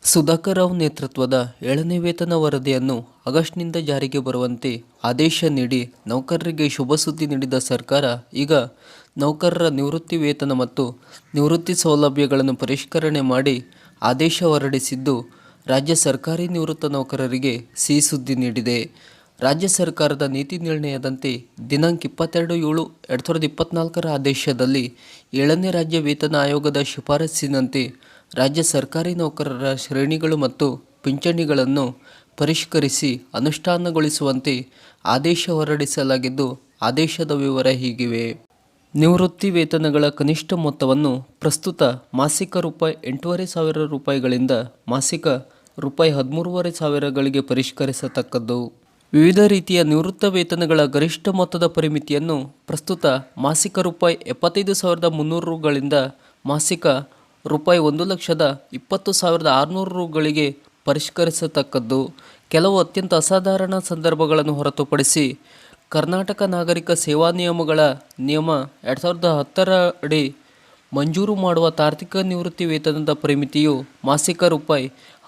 ಸುಧಾಕರ್ ರಾವ್ ನೇತೃತ್ವದ 7ನೇ ವೇತನ ವರದಿಯನ್ನು ಆಗಸ್ಟ್ನಿಂದ ಜಾರಿಗೆ ಬರುವಂತೆ ಆದೇಶ ನೀಡಿ ನೌಕರರಿಗೆ ಶುಭ ಸುದ್ದಿ ನೀಡಿದ ಸರ್ಕಾರ ಈಗ ನೌಕರರ ನಿವೃತ್ತಿ ವೇತನ ಮತ್ತು ನಿವೃತ್ತಿ ಸೌಲಭ್ಯಗಳನ್ನು ಪರಿಷ್ಕರಣೆ ಮಾಡಿ ಆದೇಶ ಹೊರಡಿಸಿದ್ದು, ರಾಜ್ಯ ಸರ್ಕಾರಿ ನಿವೃತ್ತ ನೌಕರರಿಗೆ ಸಿಹಿ ಸುದ್ದಿ ನೀಡಿದೆ. ರಾಜ್ಯ ಸರ್ಕಾರದ ನೀತಿ ನಿರ್ಣಯದಂತೆ ದಿನಾಂಕ 22/7/2024 ಆದೇಶದಲ್ಲಿ 7ನೇ ರಾಜ್ಯ ವೇತನ ಆಯೋಗದ ಶಿಫಾರಸ್ಸಿನಂತೆ ರಾಜ್ಯ ಸರ್ಕಾರಿ ನೌಕರರ ಶ್ರೇಣಿಗಳು ಮತ್ತು ಪಿಂಚಣಿಗಳನ್ನು ಪರಿಷ್ಕರಿಸಿ ಅನುಷ್ಠಾನಗೊಳಿಸುವಂತೆ ಆದೇಶ ಹೊರಡಿಸಲಾಗಿದ್ದು, ಆದೇಶದ ವಿವರ ಹೀಗಿವೆ. ನಿವೃತ್ತಿ ವೇತನಗಳ ಕನಿಷ್ಠ ಮೊತ್ತವನ್ನು ಪ್ರಸ್ತುತ ಮಾಸಿಕ ರೂ. 8,500 ಮಾಸಿಕ ರೂ. 13,500ಗಳಿಗೆ ಪರಿಷ್ಕರಿಸತಕ್ಕದ್ದು. ವಿವಿಧ ರೀತಿಯ ನಿವೃತ್ತ ವೇತನಗಳ ಗರಿಷ್ಠ ಮೊತ್ತದ ಪರಿಮಿತಿಯನ್ನು ಪ್ರಸ್ತುತ ಮಾಸಿಕ ರೂ. 75,300ಗಳಿಂದ ಮಾಸಿಕ ರೂ. 1,20,600ಗಳಿಗೆ ಪರಿಷ್ಕರಿಸತಕ್ಕದ್ದು. ಕೆಲವು ಅತ್ಯಂತ ಅಸಾಧಾರಣ ಸಂದರ್ಭಗಳನ್ನು ಹೊರತುಪಡಿಸಿ ಕರ್ನಾಟಕ ನಾಗರಿಕ ಸೇವಾ ನಿಯಮಗಳ ನಿಯಮ 2010 ಅಡಿ ಮಂಜೂರು ಮಾಡುವ ತಾರ್ಕಿಕ ನಿವೃತ್ತಿ ವೇತನದ ಪರಿಮಿತಿಯು ಮಾಸಿಕ ರೂ.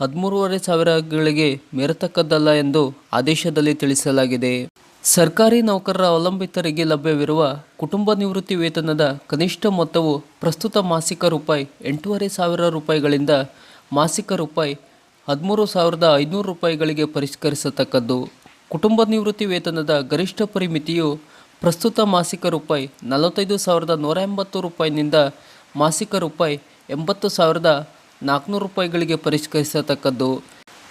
13,500ಗಳಿಗೆ ಮೀರತಕ್ಕದ್ದಲ್ಲ ಎಂದು ಆದೇಶದಲ್ಲಿ ತಿಳಿಸಲಾಗಿದೆ. ಸರ್ಕಾರಿ ನೌಕರರ ಅವಲಂಬಿತರಿಗೆ ಲಭ್ಯವಿರುವ ಕುಟುಂಬ ನಿವೃತ್ತಿ ವೇತನದ ಕನಿಷ್ಠ ಮೊತ್ತವು ಪ್ರಸ್ತುತ ಮಾಸಿಕ ರೂ. 8,500ಗಳಿಂದ ಮಾಸಿಕ ರೂ. 13,500ಗಳಿಗೆ ಪರಿಷ್ಕರಿಸತಕ್ಕದ್ದು. ಕುಟುಂಬ ನಿವೃತ್ತಿ ವೇತನದ ಗರಿಷ್ಠ ಪರಿಮಿತಿಯು ಪ್ರಸ್ತುತ ಮಾಸಿಕ ರೂ. 45,180ನಿಂದ ಮಾಸಿಕ ರೂ. 80,400ಗಳಿಗೆ ಪರಿಷ್ಕರಿಸತಕ್ಕದ್ದು.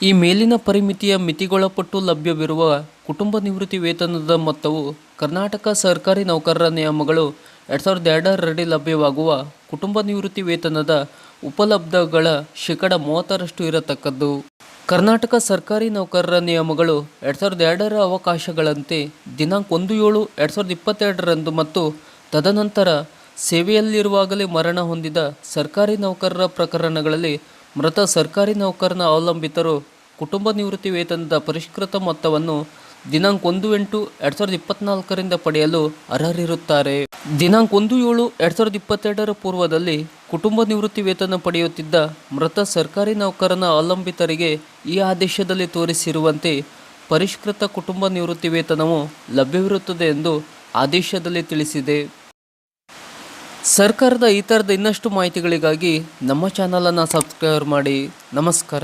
ಈ ಮೇಲಿನ ಪರಿಮಿತಿಯ ಮಿತಿಗೊಳಪಟ್ಟು ಲಭ್ಯವಿರುವ ಕುಟುಂಬ ನಿವೃತ್ತಿ ವೇತನದ ಮೊತ್ತವು ಕರ್ನಾಟಕ ಸರ್ಕಾರಿ ನೌಕರರ ನಿಯಮಗಳು 2002 ಅಡಿ ಲಭ್ಯವಾಗುವ ಕುಟುಂಬ ನಿವೃತ್ತಿ ವೇತನದ ಉಪಲಬ್ಧಗಳ ಶೇಕಡ 30ರಷ್ಟು ಇರತಕ್ಕದ್ದು. ಕರ್ನಾಟಕ ಸರ್ಕಾರಿ ನೌಕರರ ನಿಯಮಗಳು 2002ರ ಅವಕಾಶಗಳಂತೆ ದಿನಾಂಕ 1/7/2022ರಂದು ಮತ್ತು ತದನಂತರ ಸೇವೆಯಲ್ಲಿರುವಾಗಲೇ ಮರಣ ಹೊಂದಿದ ಸರ್ಕಾರಿ ನೌಕರರ ಪ್ರಕರಣಗಳಲ್ಲಿ ಮೃತ ಸರ್ಕಾರಿ ನೌಕರನ ಅವಲಂಬಿತರು ಕುಟುಂಬ ನಿವೃತ್ತಿ ವೇತನದ ಪರಿಷ್ಕೃತ ಮೊತ್ತವನ್ನು ದಿನಾಂಕ 1/8/2024ರಿಂದ ಪಡೆಯಲು ಅರ್ಹರಿರುತ್ತಾರೆ. ದಿನಾಂಕ 1/7/2022ರ ಪೂರ್ವದಲ್ಲಿ ಕುಟುಂಬ ನಿವೃತ್ತಿ ವೇತನ ಪಡೆಯುತ್ತಿದ್ದ ಮೃತ ಸರ್ಕಾರಿ ನೌಕರನ ಅವಲಂಬಿತರಿಗೆ ಈ ಆದೇಶದಲ್ಲಿ ತೋರಿಸಿರುವಂತೆ ಪರಿಷ್ಕೃತ ಕುಟುಂಬ ನಿವೃತ್ತಿ ವೇತನವು ಲಭ್ಯವಿರುತ್ತದೆ ಎಂದು ಆದೇಶದಲ್ಲಿ ತಿಳಿಸಿದೆ. ಸರ್ಕಾರದ ಈ ಥರದ ಇನ್ನಷ್ಟು ಮಾಹಿತಿಗಳಿಗಾಗಿ ನಮ್ಮ ಚಾನಲನ್ನು ಸಬ್ಸ್ಕ್ರೈಬ್ ಮಾಡಿ. ನಮಸ್ಕಾರ.